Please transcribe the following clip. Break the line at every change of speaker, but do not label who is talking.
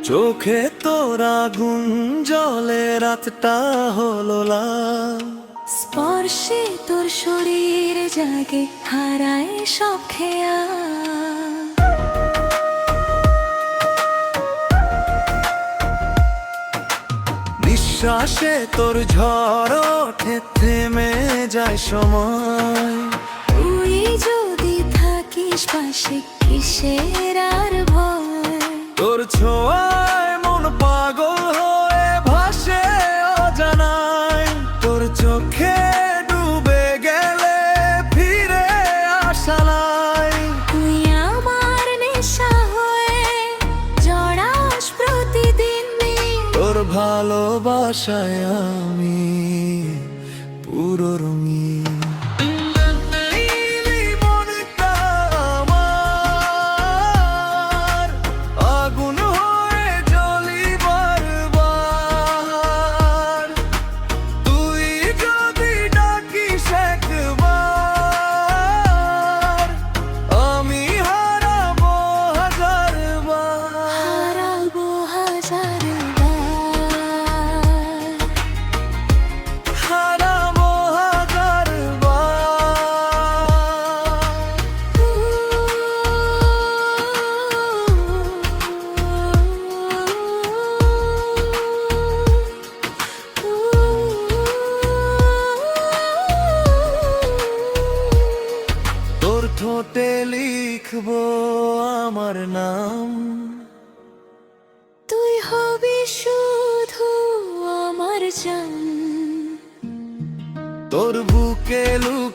চোখে তোর আগুন জ্বলে রাতটা হলো লাল।
স্পর্শে তোর শরীর জাগে হারায় সব খেয়াল।
নিঃশ্বাসে তোর ঝড় ওঠে থেমে যায় সময়।
তুই যদি থাকিস পাশে কিসের আর ভয়।
তোর ছোঁয়ায় মন পাগল হয়ে ভাসে অজানায়। তোর চোখে ডুবে গেলে ফিরে আসা নাই।
তুই আমার নেশা হয়ে জড়াস প্রতিদিন দিন।
তোর ভালোবাসায় আমি পুরো রঙিন। নীলি মনটা আমার আগুন হয়ে জ্বলি বারবার। তুই যদি ডাকিস একবার আমি হারাবো হাজারবার।
হারাবো হাজারবার।
হারাবো তোর ঠোঁটে লিখবো আমার নাম।
তুই হবি শুধু আমার জান।
তোর বুকে লুক